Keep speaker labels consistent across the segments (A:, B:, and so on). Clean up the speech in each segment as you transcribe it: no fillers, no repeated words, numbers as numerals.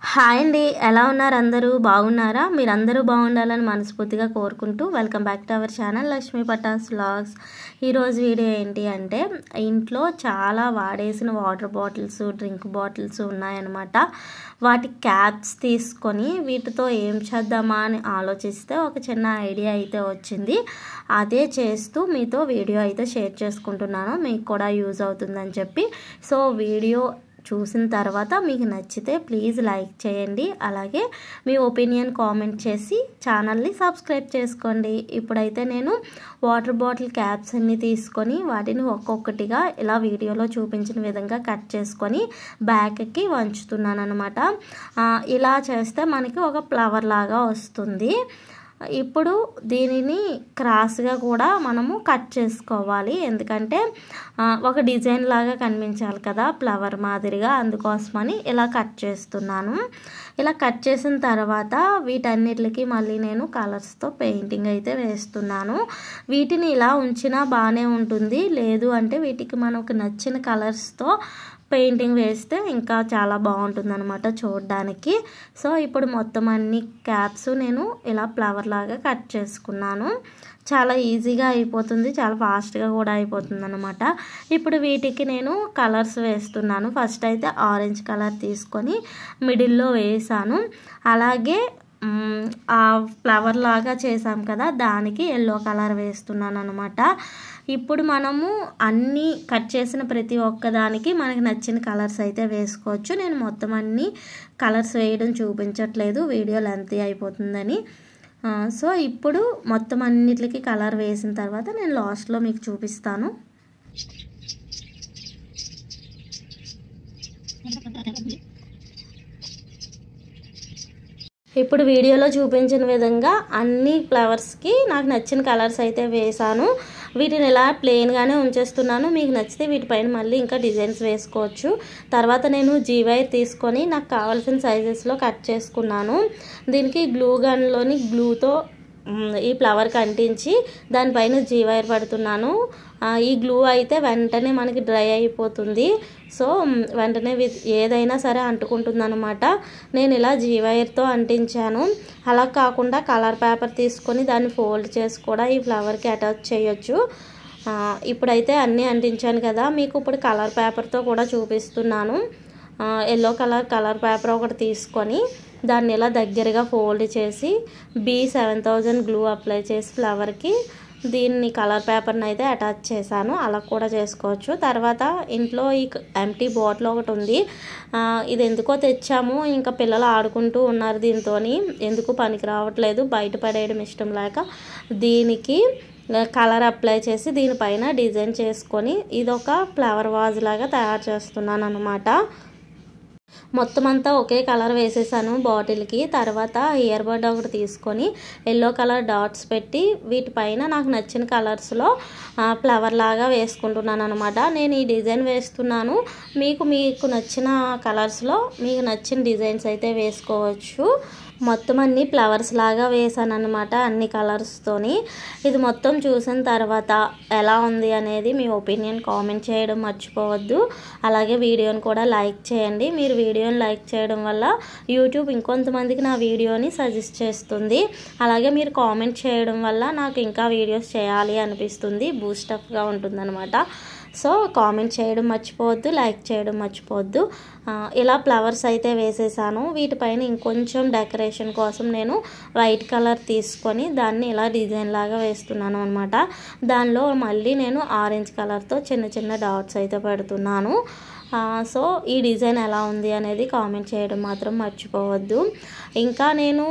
A: Hi అండి, ఎలా ఉన్నారు? అందరూ బాగున్నారా? మీరందరూ బాగుండాలని మనస్ఫూర్తిగా కోరుకుంటూ welcome back to our channel Lakshmi Patas vlogs. ఈరోజు వీడియో ఏంటి అంటే, ఇంట్లో చాలా వాడేసిన వాటర్ బాటిల్స్, డ్రింక్ బాటిల్స్ ఉన్నాయన్నమాట. వాటి క్యాప్స్ తీసుకొని వీటితో ఏం చేద్దామా అని ఆలోచిస్తే ఒక చిన్న ఐడియా అయితే వచ్చింది. అదే చేస్తూ మీతో వీడియో అయితే షేర్ చేసుకుంటున్నాను, మీకు కూడా యూజ్ అవుతుందని చెప్పి. సో వీడియో చూసిన తర్వాత మీకు నచ్చితే ప్లీజ్ లైక్ చేయండి, అలాగే మీ ఒపీనియన్ కామెంట్ చేసి ఛానల్ని సబ్స్క్రైబ్ చేసుకోండి. ఇప్పుడైతే నేను వాటర్ బాటిల్ క్యాప్స్ అన్ని తీసుకొని వాటిని ఒక్కొక్కటిగా ఇలా వీడియోలో చూపించిన విధంగా కట్ చేసుకొని బ్యాక్కి వంచుతున్నాను అనమాట. ఇలా చేస్తే మనకి ఒక ఫ్లవర్ లాగా వస్తుంది. ఇప్పుడు దీనిని క్రాస్గా కూడా మనము కట్ చేసుకోవాలి, ఎందుకంటే ఒక డిజైన్ లాగా కనిపించాలి కదా ఫ్లవర్ మాదిరిగా, అందుకోసమని ఇలా కట్ చేస్తున్నాను. ఇలా కట్ చేసిన తర్వాత వీటన్నిటికి మళ్ళీ నేను కలర్స్తో పెయింటింగ్ అయితే వేస్తున్నాను. వీటిని ఇలా ఉంచినా బాగానే ఉంటుంది, లేదు అంటే వీటికి మనకు నచ్చిన కలర్స్తో పెయింటింగ్ వేస్తే ఇంకా చాలా బాగుంటుంది అనమాట చూడడానికి. సో ఇప్పుడు మొత్తం అన్ని క్యాప్స్ నేను ఇలా ఫ్లవర్ లాగా కట్ చేసుకున్నాను. చాలా ఈజీగా అయిపోతుంది, చాలా ఫాస్ట్గా కూడా అయిపోతుంది అనమాట. ఇప్పుడు వీటికి నేను కలర్స్ వేస్తున్నాను. ఫస్ట్ అయితే ఆరెంజ్ కలర్ తీసుకొని మిడిల్లో వేసాను, అలాగే ఆ ఫ్లవర్ లాగా చేసాం కదా దానికి ఎల్లో కలర్ వేస్తున్నాను అనమాట. ఇప్పుడు మనము అన్నీ కట్ చేసిన ప్రతి ఒక్కదానికి మనకి నచ్చిన కలర్స్ అయితే వేసుకోవచ్చు. నేను మొత్తం అన్ని కలర్స్ వేయడం చూపించట్లేదు, వీడియో లెంత్ అయిపోతుందని. సో ఇప్పుడు మొత్తం అన్నిటికి కలర్ వేసిన తర్వాత నేను లాస్ట్లో మీకు చూపిస్తాను. ఇప్పుడు వీడియోలో చూపించిన విధంగా అన్ని ఫ్లవర్స్కి నాకు నచ్చిన కలర్స్ అయితే వేసాను. వీటిని ఇలా ప్లెయిన్గానే ఉంచేస్తున్నాను, మీకు నచ్చితే వీటిపైన మళ్ళీ ఇంకా డిజైన్స్ వేసుకోవచ్చు. తర్వాత నేను జీ వైర్ తీసుకొని నాకు కావాల్సిన సైజెస్లో కట్ చేసుకున్నాను. దీనికి గ్లూ గన్లోని గ్లూతో ఈ ఫ్లవర్కి అంటించి దానిపైన జీ వైర్ పడుతున్నాను. ఈ గ్లూ అయితే వెంటనే మనకి డ్రై అయిపోతుంది, సో వెంటనే ఏదైనా సరే అంటుకుంటుంది అనమాట. నేను ఇలా జీ వైర్తో అంటించాను. అలా కాకుండా కలర్ పేపర్ తీసుకొని దాన్ని ఫోల్డ్ చేసి కూడా ఈ ఫ్లవర్కి అటాచ్ చేయొచ్చు. ఇప్పుడైతే అన్నీ అంటించాను కదా, మీకు ఇప్పుడు కలర్ పేపర్తో కూడా చూపిస్తున్నాను. ఎల్లో కలర్ పేపర్ ఒకటి తీసుకొని దాన్ని ఇలా దగ్గరగా ఫోల్డ్ చేసి B7000 గ్లూ అప్లై చేసి ఫ్లవర్కి దీన్ని కలర్ పేపర్ని అయితే అటాచ్ చేశాను. అలా కూడా చేసుకోవచ్చు. తర్వాత ఇంట్లో ఈ ఎంటీ బాటిల్ ఒకటి ఉంది, ఇది ఎందుకో తెచ్చాము, ఇంకా పిల్లలు ఆడుకుంటూ ఉన్నారు దీంతో, ఎందుకు పనికి రావట్లేదు, బయట పడేయడం ఇష్టం లేక దీనికి కలర్ అప్లై చేసి దీనిపైన డిజైన్ చేసుకొని ఇదొక ఫ్లవర్ వాజ్ లాగా తయారు చేస్తున్నాను అనమాట. మొత్తం అంతా ఒకే కలర్ వేసేసాను బాటిల్కి. తర్వాత ఇయర్ బడ్ ఒకటి తీసుకొని ఎల్లో కలర్ డాట్స్ పెట్టి వీటిపైన నాకు నచ్చిన కలర్స్లో ఫ్లవర్ లాగా వేసుకుంటున్నాను అనమాట. నేను ఈ డిజైన్ వేస్తున్నాను, మీకు నచ్చిన కలర్స్లో మీకు నచ్చిన డిజైన్స్ అయితే వేసుకోవచ్చు. మొత్తం అన్ని ఫ్లవర్స్ లాగా వేసాను అనమాట, అన్ని కలర్స్తోని. ఇది మొత్తం చూసిన తర్వాత ఎలా ఉంది అనేది మీ ఒపీనియన్ కామెంట్ చేయడం మర్చిపోవద్దు, అలాగే వీడియోని కూడా లైక్ చేయండి. మీరు వీడియోని లైక్ చేయడం వల్ల యూట్యూబ్ ఇంకొంతమందికి నా వీడియోని సజెస్ట్ చేస్తుంది, అలాగే మీరు కామెంట్ చేయడం వల్ల నాకు ఇంకా వీడియోస్ చేయాలి అనిపిస్తుంది, బూస్టప్గా ఉంటుందన్నమాట. సో కామెంట్ చేయడం మర్చిపోవద్దు, లైక్ చేయడం మర్చిపోవద్దు. ఇలా ఫ్లవర్స్ అయితే వేసేసాను. వీటిపైన ఇంకొంచెం డెకరేషన్ కోసం నేను వైట్ కలర్ తీసుకొని దాన్ని ఇలా డిజైన్ లాగా వేస్తున్నాను అనమాట. దానిలో మళ్ళీ నేను ఆరెంజ్ కలర్తో చిన్న చిన్న డాట్స్ అయితే పెడుతున్నాను. సో ఈ డిజైన్ ఎలా ఉంది అనేది కామెంట్ చేయడం మాత్రం మర్చిపోవద్దు. ఇంకా నేను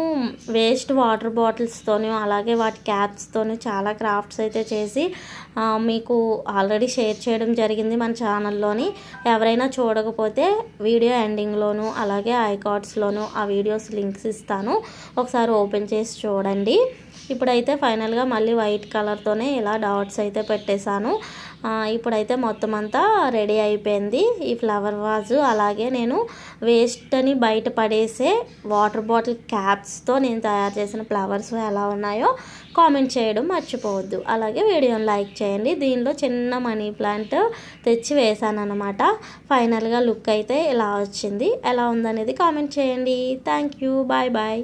A: వేస్ట్ వాటర్ బాటిల్స్తోనూ అలాగే వాటి క్యాప్స్తోనూ చాలా క్రాఫ్ట్స్ అయితే చేసి మీకు ఆల్రెడీ షేర్ చేయడం జరిగింది మన ఛానల్లోని. ఎవరైనా చూడకపోతే వీడియో ఎండింగ్లోను అలాగే ఐకార్డ్స్లోను ఆ వీడియోస్ లింక్స్ ఇస్తాను, ఒకసారి ఓపెన్ చేసి చూడండి. ఇప్పుడైతే ఫైనల్గా మళ్ళీ వైట్ కలర్తోనే ఇలా డాట్స్ అయితే పెట్టేశాను. ఇప్పుడైతే మొత్తం అంతా రెడీ అయిపోయింది ఈ ఫ్లవర్ వాజు. అలాగే నేను వేస్ట్ అని బయట పడేసే వాటర్ బాటిల్ క్యాప్స్తో నేను తయారు చేసిన ఫ్లవర్స్ ఎలా ఉన్నాయో కామెంట్ చేయడం మర్చిపోవద్దు. అలాగే వీడియోని లైక్ చేయండి. దీనిలో చిన్న మనీ ప్లాంట్ తెచ్చి వేసాను అనమాట. ఫైనల్గా లుక్ అయితే ఇలా వచ్చింది. ఎలా ఉందనేది కామెంట్ చేయండి. Thank you. Bye bye.